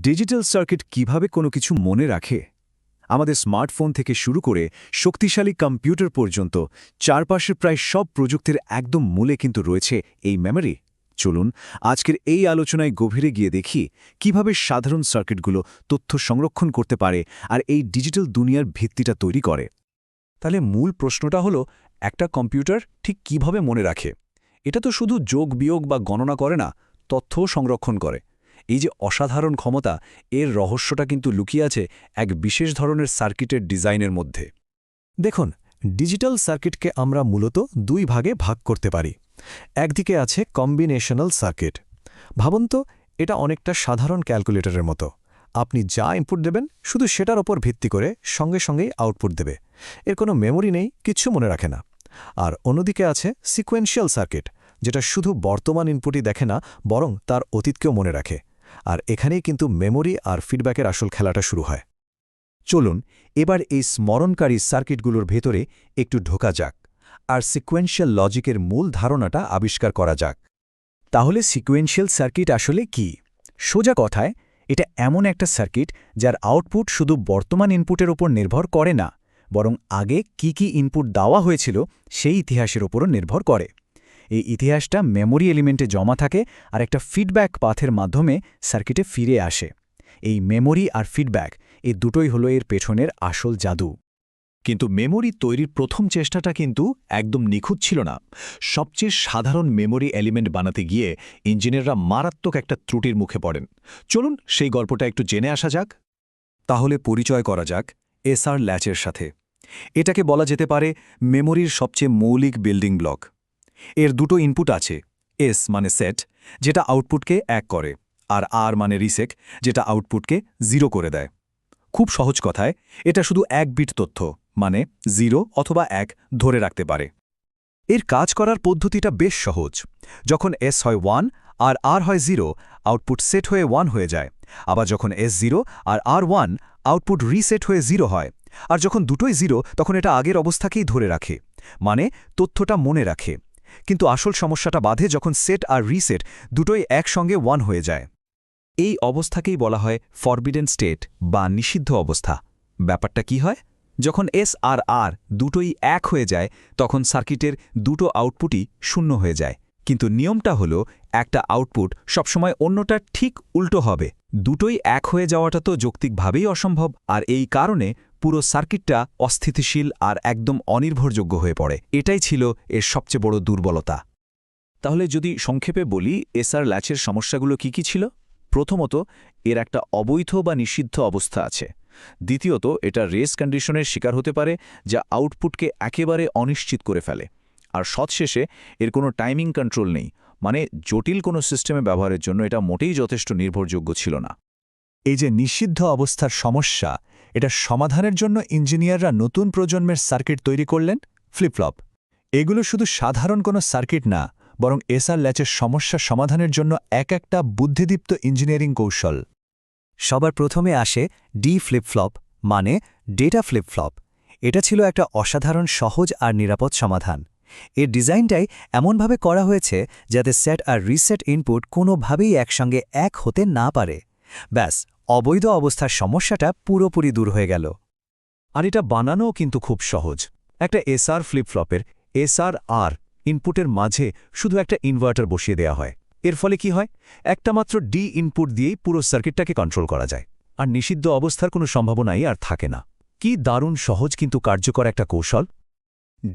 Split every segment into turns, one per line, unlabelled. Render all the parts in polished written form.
Digital circuit কিভাবে কোনো কিছু মনে রাখে? আমাদের স্মার্টফোন থেকে শুরু করে শক্তিশালী কম্পিউটার পর্যন্ত চারপাশের প্রায় সব প্রযুক্তির একদম মূলে কিন্তু রয়েছে এই মেমরি। চলুন আজকের এই আলোচনায় গভীরে গিয়ে দেখি কিভাবে সাধারণ সার্কিটগুলো তথ্য সংরক্ষণ করতে পারে আর এই ডিজিটাল দুনিয়ার ভিত্তিটা তৈরি করে।
তাহলে মূল প্রশ্নটা হলো, একটা কম্পিউটার ঠিক কিভাবে মনে রাখে? এটা তো শুধু যোগ বিয়োগ বা গণনা করে না, তথ্যও সংরক্ষণ করে। এই যে অসাধারণ ক্ষমতা, এর রহস্যটা কিন্তু লুকিয়ে আছে এক বিশেষ ধরনের সার্কিটের ডিজাইনের মধ্যে।
দেখুন, ডিজিটাল সার্কিটকে আমরা মূলত দুই ভাগে ভাগ করতে পারি। একদিকে আছে কম্বিনেশনাল সার্কিট। ভাবুন তো, এটা অনেকটা সাধারণ ক্যালকুলেটরের মতো। আপনি যা ইনপুট দেবেন শুধু সেটার ওপর ভিত্তি করে সঙ্গে সঙ্গেই আউটপুট দেবে। এর কোনো মেমোরি নেই, কিচ্ছু মনে রাখে না। আর অন্যদিকে আছে সিকোয়েন্সিয়াল সার্কিট, যেটা শুধু বর্তমান ইনপুটই দেখে না, বরং তার অতীতকেও মনে রাখে। আর এখানেই কিন্তু মেমোরি আর ফিডব্যাকের আসল খেলাটা শুরু হয়।
চলুন এবার এই স্মরণকারী সার্কিটগুলোর ভেতরে একটু ঢোকা যাক আর সিকোয়েন্সিয়াল লজিকের মূল ধারণাটা আবিষ্কার করা যাক।
তাহলে সিকোয়েন্সিয়াল সার্কিট আসলে কি? সোজা কথায়, এটা এমন একটা সার্কিট যার আউটপুট শুধু বর্তমান ইনপুটের ওপর নির্ভর করে না, বরং আগে কি ইনপুট দেওয়া হয়েছিল সেই ইতিহাসের ওপরও নির্ভর করে। এই ইতিহাসটা মেমোরি এলিমেন্টে জমা থাকে আর একটা ফিডব্যাক পাথের মাধ্যমে সার্কিটে ফিরে আসে। এই মেমোরি আর ফিডব্যাক, এই দুটোই হলো এর পেছনের আসল জাদু।
কিন্তু মেমোরি তৈরির প্রথম চেষ্টাটা কিন্তু একদম নিখুঁত ছিল না। সবচেয়ে সাধারণ মেমোরি এলিমেন্ট বানাতে গিয়ে ইঞ্জিনিয়াররা মারাত্মক একটা ত্রুটির মুখে পড়েন। চলুন সেই গল্পটা একটু জেনে আসা যাক।
তাহলে পরিচয় করা যাক এসআর ল্যাচের সাথে। এটাকে বলা যেতে পারে মেমোরির সবচেয়ে মৌলিক বিল্ডিং ব্লক। এর দুটো ইনপুট আছে, এস মানে সেট, যেটা আউটপুটকে 1 করে, আর আর মানে রিসেক, যেটা আউটপুটকে 0 করে দেয়। খুব সহজ কথায়, এটা শুধু 1 বিট তথ্য মানে 0 অথবা 1 ধরে রাখতে পারে। এর কাজ করার পদ্ধতিটা বেশ সহজ। যখন এস হয় 1 আর আর হয় 0, আউটপুট সেট হয়ে 1 হয়ে যায়। আবার যখন এস 0 আর আর 1, আউটপুট রিসেট হয়ে 0 হয়। আর যখন দুটোই 0, তখন এটা আগের অবস্থাকেই ধরে রাখে, মানে তথ্যটা মনে রাখে। কিন্তু আসল সমস্যাটা বাধে যখন সেট আর রিসেট দুটোই একসঙ্গে 1 হয়ে যায়। এই অবস্থাকেই বলা হয় ফরবিডেন স্টেট বা নিষিদ্ধ অবস্থা। ব্যাপারটা কি হয়? যখন এস আর আর দুটোই 1 হয়ে যায়, তখন সার্কিটের দুটো আউটপুটই 0 হয়ে যায়। কিন্তু নিয়মটা হলো, একটা আউটপুট সবসময় অন্যটা ঠিক উল্টো হবে। দুটোই 1 হয়ে যাওয়াটা তো যৌক্তিকভাবেই অসম্ভব, আর এই কারণে পুরো সার্কিটটা অস্থিতিশীল আর একদম অনির্ভরযোগ্য হয়ে পড়ে। এটাই ছিল এর সবচেয়ে বড় দুর্বলতা।
তাহলে যদি সংক্ষেপে বলি, এসআর ল্যাচের সমস্যাগুলো কি ছিল? প্রথমত, এর একটা অবৈধ বা নিষিদ্ধ অবস্থা আছে। দ্বিতীয়ত, এটা রেস কন্ডিশনের শিকার হতে পারে, যা আউটপুটকে একেবারে অনিশ্চিত করে ফেলে। আর সবশেষে, এর কোনো টাইমিং কন্ট্রোল নেই, মানে জটিল কোনো সিস্টেমে ব্যবহারের জন্য এটা মোটেই যথেষ্ট নির্ভরযোগ্য ছিল না।
এই যে নিষিদ্ধ অবস্থার সমস্যা, এটা সমাধানের জন্য ইঞ্জিনিয়াররা নতুন প্রজন্মের সার্কিট তৈরি করলেন, ফ্লিপফ্লপ। এগুলো শুধু সাধারণ কোনো সার্কিট না, বরং এসআর ল্যাচের সমস্যা সমাধানের জন্য একটা বুদ্ধিদীপ্ত ইঞ্জিনিয়ারিং কৌশল। সবার প্রথমে আসে ডি ফ্লিপফ্লপ, মানে ডেটা ফ্লিপফ্লপ। এটা ছিল একটা অসাধারণ সহজ আর নিরাপদ সমাধান। এর ডিজাইনটাই এমনভাবে করা হয়েছে যাতে সেট আর রিসেট ইনপুট কোনোভাবেই একসঙ্গে 1 হতে না পারে। ব্যাস, অবৈধ অবস্থার সমস্যাটা পুরোপুরি দূর হয়ে গেল।
আর এটা বানানোও কিন্তু খুব সহজ। একটা এসআর ফ্লিপফ্লপের এসআর আর ইনপুটের মাঝে শুধু একটা ইনভার্টার বসিয়ে দেওয়া হয়। এর ফলে কি হয়? একটা মাত্র ডি ইনপুট দিয়েই পুরো সার্কিটটাকে কন্ট্রোল করা যায়, আর নিষিদ্ধ অবস্থার কোনো সম্ভাবনাই আর থাকে না। কি দারুণ সহজ কিন্তু কার্যকর একটা কৌশল!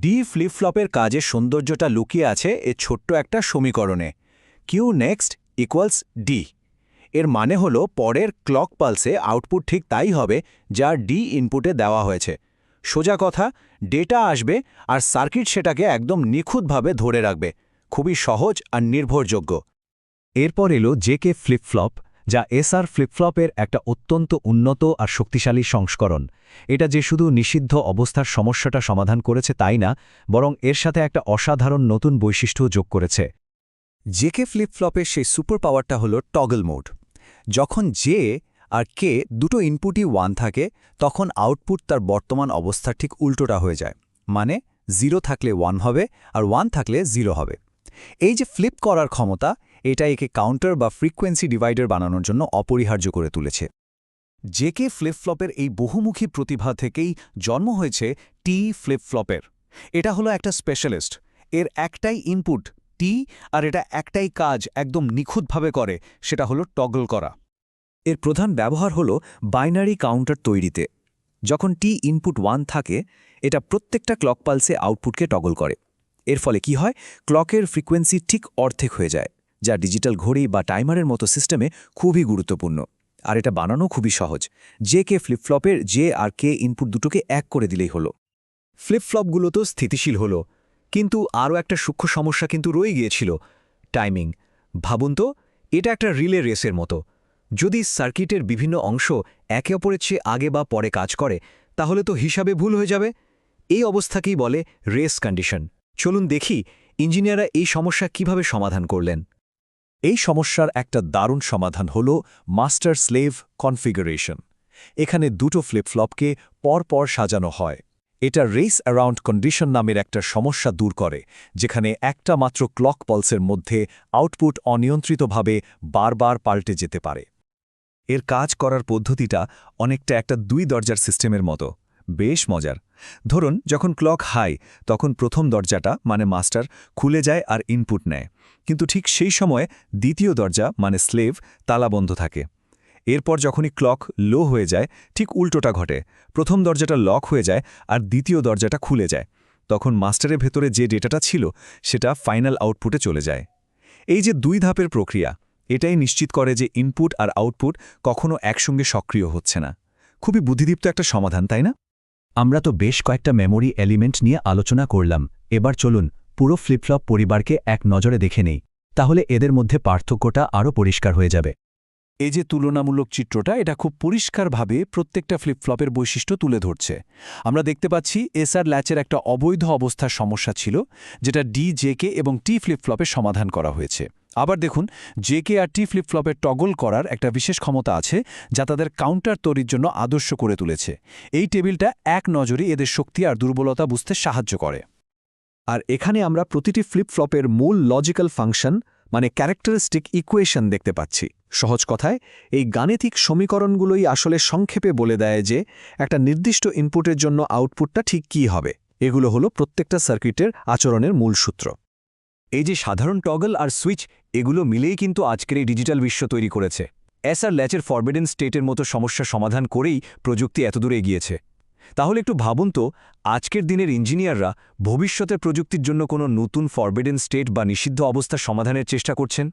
ডি ফ্লিপফ্লপের কাজের সৌন্দর্যটা লুকিয়ে আছে এ ছোট্ট একটা সমীকরণে, কিউ নেক্সট ইকুয়ালস ডি। এর মানে হলো, পরের ক্লক পালসে আউটপুট ঠিক তাই হবে যা ডি ইনপুটে দেওয়া হয়েছে। সোজা কথা, ডেটা আসবে আর সার্কিট সেটাকে একদম নিখুঁতভাবে ধরে রাখবে। খুবই সহজ আর নির্ভরযোগ্য।
এরপর এলো জেকে ফ্লিপফ্লপ, যা এসআর ফ্লিপফ্লপের একটা অত্যন্ত উন্নত আর শক্তিশালী সংস্করণ। এটা যে শুধু নিষিদ্ধ অবস্থার সমস্যাটা সমাধান করেছে তাই না, বরং এর সাথে একটা অসাধারণ নতুন বৈশিষ্ট্য যোগ করেছে।
জেকে ফ্লিপফ্লপের সেই সুপার পাওয়ারটা হলো টগল মোড। যখন জে আর কে দুটো ইনপুটই 1 থাকে, তখন আউটপুট তার বর্তমান অবস্থার ঠিক উল্টোটা হয়ে যায়। মানে 0 থাকলে 1 হবে আর 1 থাকলে 0 হবে। এই যে ফ্লিপ করার ক্ষমতা, এটা একে কাউন্টার বা ফ্রিকোয়েন্সি ডিভাইডার বানানোর জন্য অপরিহার্য করে তুলেছে। জেকে ফ্লিপ ফ্লপের এই বহুমুখী প্রতিভা থেকেই জন্ম হয়েছে টি ফ্লিপ ফ্লপের। এটা হলো একটা স্পেশালিস্ট, এর একটাই ইনপুট টি, আর এটা একটাই কাজ একদম নিখুঁতভাবে করে, সেটা হলো টগল করা।
এর প্রধান ব্যবহার হল বাইনারি কাউন্টার তৈরিতে। যখন টি ইনপুট 1 থাকে, এটা প্রত্যেকটা ক্লক পালসে আউটপুটকে টগল করে। এর ফলে কি হয়, ক্লকের ফ্রিকোয়েন্সি ঠিক অর্ধেক হয়ে যায়, যা ডিজিটাল ঘড়ি বা টাইমারের মতো সিস্টেমে খুবই গুরুত্বপূর্ণ। আর এটা বানানো খুবই সহজ। জেকে ফ্লিপফ্লপের জে আর কে ইনপুট দুটোকে এক করে দিলেই হলো।
ফ্লিপ-ফ্লপগুলো তো স্থিতিশীল হলো, কিন্তু আরও একটা সূক্ষ্ম সমস্যা কিন্তু রয়ে গিয়েছিল, টাইমিং। ভাবুন তো, এটা একটা রিলে রেসের মতো। যদি সার্কিটের বিভিন্ন অংশ একে অপরের চেয়ে আগে বা পরে কাজ করে, তাহলে তো হিসাবে ভুল হয়ে যাবে। এই অবস্থাকেই বলে রেস কন্ডিশন। চলুন দেখি ইঞ্জিনিয়াররা এই সমস্যা কিভাবে সমাধান করলেন।
এই সমস্যার একটা দারুণ সমাধান হল মাস্টার স্লেভ কনফিগারেশন। এখানে দুটো ফ্লিপ-ফ্লপকে পরপর সাজানো হয়। এটা রেস অ্যারাউন্ড কন্ডিশন নামের একটা সমস্যা দূর করে, যেখানে একটা মাত্র ক্লক পালসের মধ্যে আউটপুট অনিয়ন্ত্রিতভাবে বারবার পাল্টে যেতে পারে। এর কাজ করার পদ্ধতিটা অনেকটা একটা 2 দরজার সিস্টেমের মতো। বেশ মজার। ধরুন, যখন ক্লক হাই, তখন প্রথম দরজাটা মানে মাস্টার খুলে যায় আর ইনপুট নেয়, কিন্তু ঠিক সেই সময়ে দ্বিতীয় দরজা মানে স্লেভ তালাবন্ধ থাকে। এরপর যখনই ক্লক লো হয়ে যায়, ঠিক উল্টোটা ঘটে। প্রথম দরজাটা লক হয়ে যায় আর দ্বিতীয় দরজাটা খুলে যায়। তখন মাস্টারের ভেতরে যে ডেটাটা ছিল সেটা ফাইনাল আউটপুটে চলে যায়। এই যে 2 ধাপের প্রক্রিয়া, এটাই নিশ্চিত করে যে ইনপুট আর আউটপুট কখনো একসঙ্গে সক্রিয় হচ্ছে না। খুবই বুদ্ধিদীপ্ত একটা সমাধান, তাই না?
আমরা তো বেশ কয়েকটা মেমোরি এলিমেন্ট নিয়ে আলোচনা করলাম। এবার চলুন পুরো ফ্লিপ-ফ্লপ পরিবারকে এক নজরে দেখে নেই, তাহলে এদের মধ্যে পার্থক্যটা আরও পরিষ্কার হয়ে যাবে।
এই যে তুলনামূলক চিত্রটা, এটা খুব পরিষ্কারভাবে প্রত্যেকটা ফ্লিপ-ফ্লপের বৈশিষ্ট্য তুলে ধরছে। আমরা দেখতে পাচ্ছি এসআর ল্যাচের একটা অবৈধ অবস্থার সমস্যা ছিল, যেটা ডি, জেকে এবং টি ফ্লিপ-ফ্লপের সমাধান করা হয়েছে। আবার দেখুন, জেকে আর টি ফ্লিপ-ফ্লপের টগল করার একটা বিশেষ ক্ষমতা আছে, যা তাদের কাউন্টার তৈরির জন্য আদর্শ করে তুলেছে। এই টেবিলটা এক নজরে এদের শক্তি আর দুর্বলতা বুঝতে সাহায্য করে।
আর এখানে আমরা প্রতিটি ফ্লিপ-ফ্লপের মূল লজিক্যাল ফাংশন মানে ক্যারেক্টারিস্টিক ইকুয়েশন দেখতে পাচ্ছি। সহজ কথায়, এই গাণিতিক সমীকরণগুলোই আসলে সংক্ষেপে বলে দেয় যে একটা নির্দিষ্ট ইনপুটের জন্য আউটপুটটা ঠিক কী হবে। এগুলো হলো প্রত্যেকটা সার্কিটের আচরণের মূল সূত্র।
এই যে সাধারণ টগল আর সুইচ, এগুলো মিলেই কিন্তু আজকের এই ডিজিটাল বিশ্ব তৈরি করেছে। এসআর ল্যাচের ফরবিডেন স্টেটের মতো সমস্যা সমাধান করেই প্রযুক্তি এতদূর এগিয়েছে। তাহলে একটু ভাবুন তো, আজকের দিনের ইঞ্জিনিয়াররা ভবিষ্যতের প্রযুক্তির জন্য কোনো নতুন ফরবিডেন স্টেট বা নিষিদ্ধ অবস্থার সমাধানের চেষ্টা করছেন।